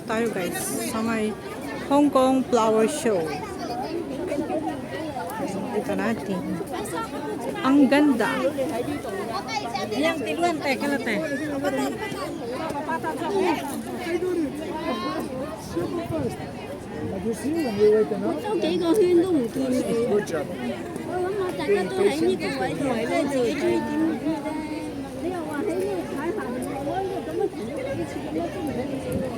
Tayo guys, sa may Hong Kong Flower Show. Ito natin. Ang ganda. Yang tiluan teh, kana teh. 兜幾個圈都唔見你。我諗下大家都喺呢個位度，即係自己中意點點啫。你又話喺呢度踩下面，我呢度咁樣停咗幾次咁樣都唔俾你死喎。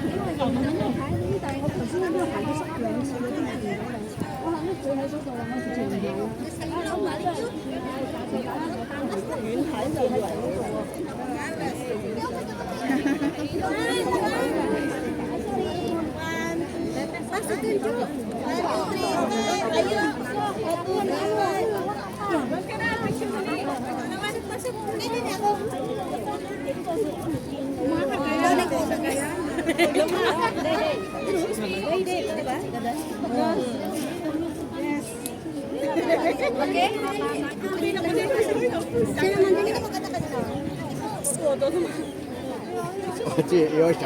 因為又唔喺度踩呢，但係我頭先喺呢度行咗兩次，我都唔見到你。我行咗企喺嗰度啦，我直情唔係啦。我買咗遠睇就係嗰度喎。 我知有想。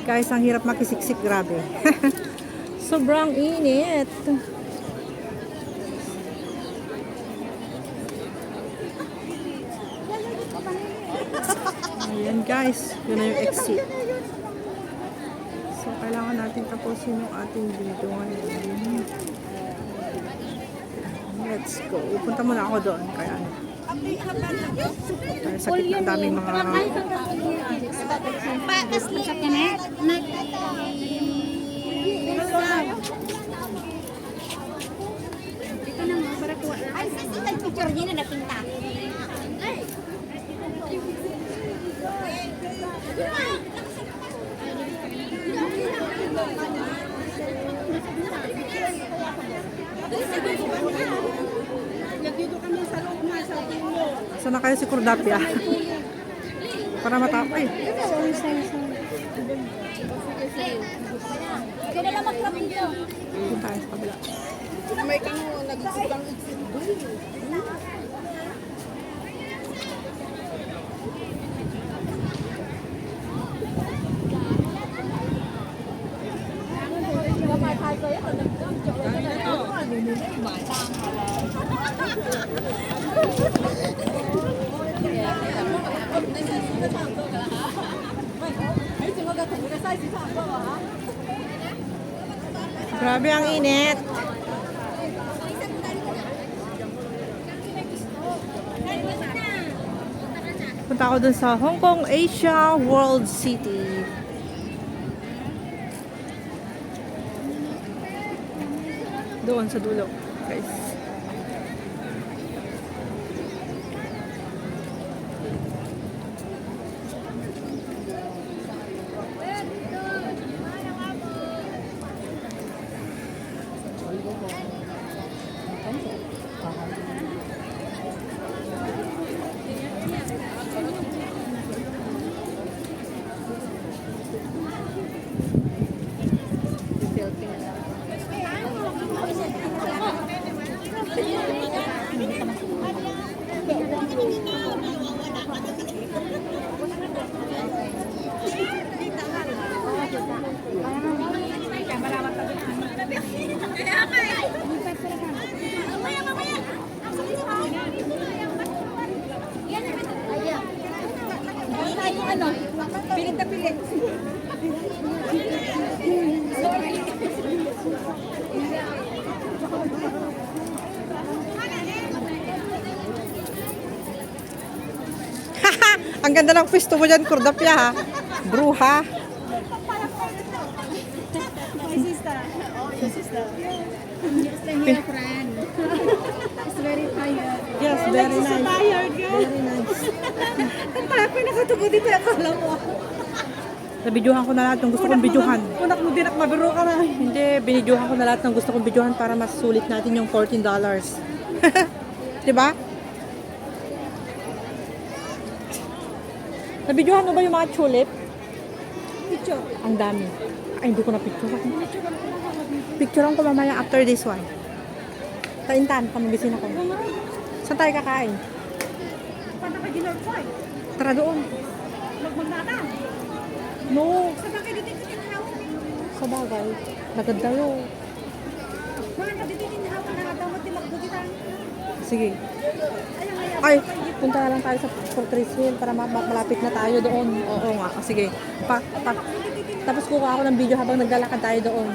Guys, ang hirap makisiksik, grabe. Sobrang init. Ayan guys, yun na yung exit. So, kailangan natin tapusin yung ating video ngayon. Let's go. Punta muna ako doon. Kaya ano. Sakit na daming mga... Sana kayo si Kurdapia? Para matapay. Kaya lang mag-clubbing dito. Doon tayo sa kabila. May kano nagsigang Grabe ang init. Punta ako dun sa Hong Kong Asia World City. Doon sa dulo, guys. pilit na pilit. Ang ganda ng pwesto mo dyan, Kurdapia, ha? Bruha. My sister. Stay here, friend. It's very tired. Yes, very nice. Tired, girl. Very nice. Ang tayo ko nakatubo dito. Akala mo. Nabidyohan ko na lahat ng gusto kong bidyohan. Unak mo din at mabiro ka na. Hindi, binidyohan ko na lahat ng gusto kong bidyohan para mas sulit natin yung $14. Diba? Nabidyohan mo ba yung mga tulip? Picture. Ang dami. Ay, hindi ko na picture. Picturean ko mamaya after this one. Taintan, pamagisin ako. Saan tayo kakain? Paano ka ginarpoy? Tara doon. Magmagnatang. No, Sa bakit dito tinahawag? sa bagay. Naganda yun. Mga dito tinahawag na damot din magbukitan. Sige. Ay, punta na lang tayo sa Fortress Hill para malapit na tayo doon. Oo nga. O, sige. Tapos kuha ako ng video habang naglalakad tayo doon.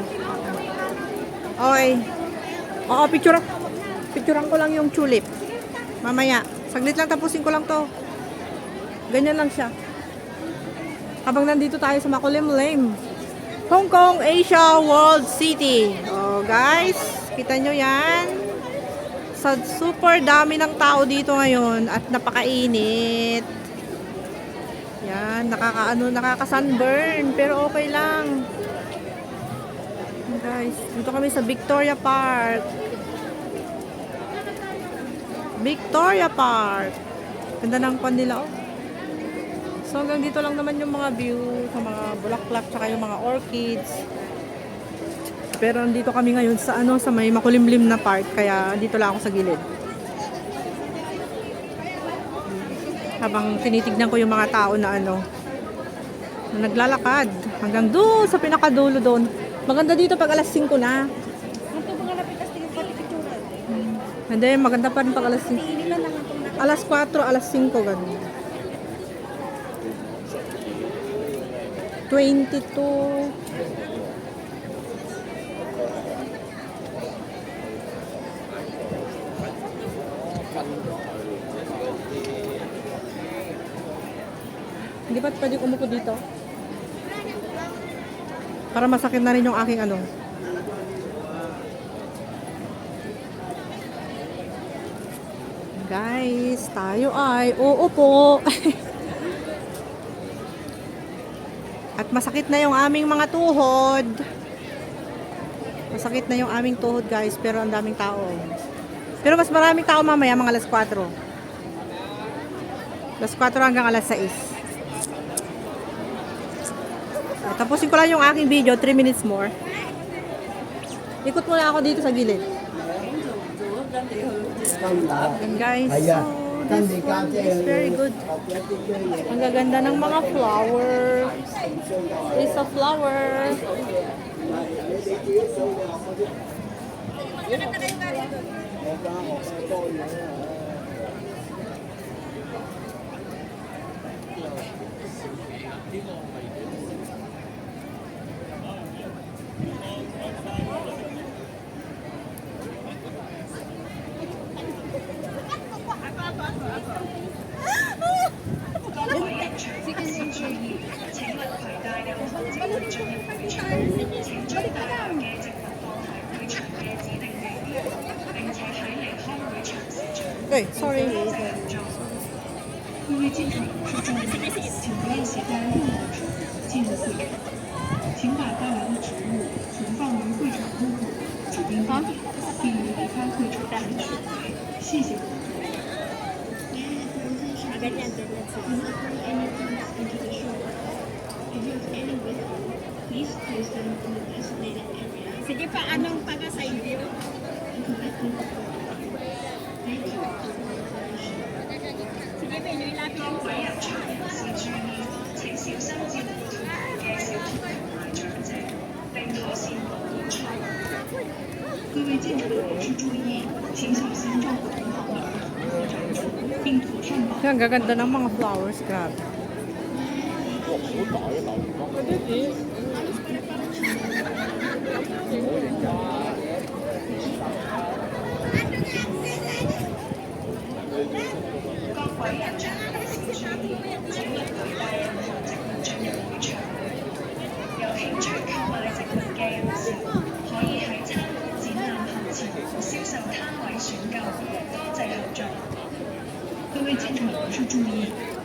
Okay. Oo, picturean ko lang yung tulip. Mamaya. Saglit lang, tapusin ko lang to. Ganyan lang siya. Habang nandito tayo sa Makulimlim. Hong Kong, Asia, World City. Oh, guys. Kita nyo yan. Super dami ng tao dito ngayon at napakainit. Yan, nakaka-sunburn pero okay lang. Guys, dito kami sa Victoria Park. Victoria Park. Ganda ng pan nila, oh. So hanggang dito lang naman yung mga view sa mga bulaklak tsaka yung mga orchids. Pero andito kami ngayon sa sa may makulimlim na part kaya dito lang ako sa gilid. Habang tinitignan ko yung mga tao na na naglalakad hanggang doon sa pinakadulo doon. Maganda dito pag alas 5 na. Ito mga napitas tingin pati picture. Hindi, maganda pa rin pag alas 5. Alas 4, alas 5 ganun. 22. Hindi ba pwede umupo dito? Para masakit na rin yung aking Guys, tayo ay uupo. At masakit na yung aming mga tuhod. Masakit na yung aming tuhod, guys, pero ang daming tao. Pero mas maraming tao mamaya, mga alas 4. Alas 4 hanggang alas 6. Tapusin ko lang yung aking video, 3 minutes more. Ikot muna ako dito sa gilid. And guys, so this one is very good. Ang gaganda ng mga flower. It's a flower. Okay, sorry. 因为进场是重要的，请不要携带任何纸物进入会场，请把带来的植物存放于会场入口指定地点，并于离开会场时取回。谢谢各位。Sige pa, anong taga sa inyo? Sige pa, ilapit yung sa iyo. 请小心照顧嘅小童同長者，並妥善保護場內。各位進場人士注意，請小心照顧同行的兒童和長者，並妥善保護。 Ang gaganda ng mga flowers, grabe.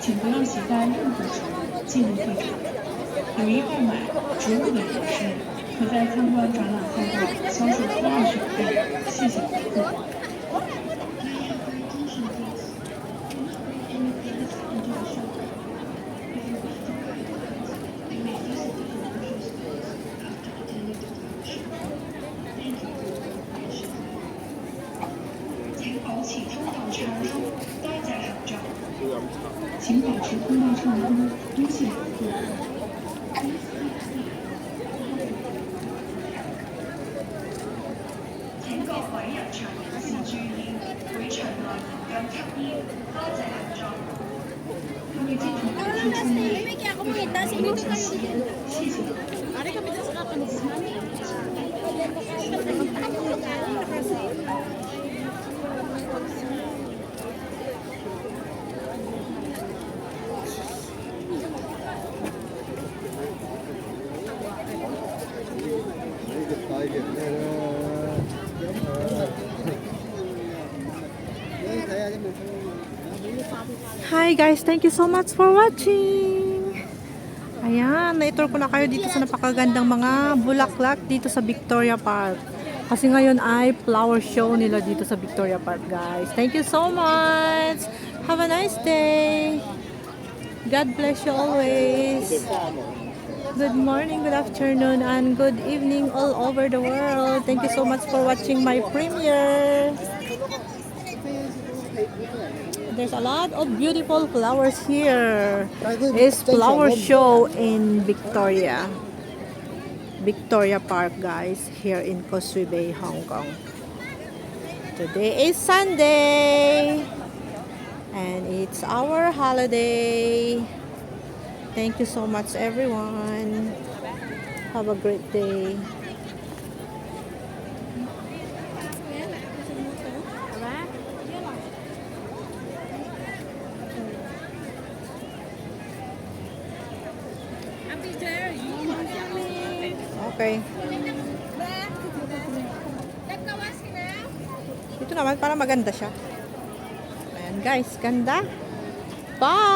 请不要携带任何食物进入会场。有意购买植物的人士，可在参观展览赛道销售服务手费，谢谢回顾。请保持通道暢通，多謝合作。請保持通道暢通，多謝合作。請各位入場人士注意，會場內嚴禁吸煙，多謝合作。各位進場人士注意，會場內嚴禁吸煙，謝謝。Hi guys, thank you so much for watching. Ayan, na-tour ko na kayo dito sa napakagandang mga bulaklak dito sa Victoria Park. Kasi ngayon ay flower show nila dito sa Victoria Park, guys. Thank you so much. Have a nice day. God bless you always. Good morning, good afternoon, and good evening all over the world. Thank you so much for watching my premiere. There's a lot of beautiful flowers here. It's flower show in Victoria Park, guys, here in Causeway Bay, Hong Kong. Today is Sunday and it's our holiday. Thank you so much, everyone. Have a great day. Okay. Ito naman, para maganda siya. Ayan guys, ganda. Bye!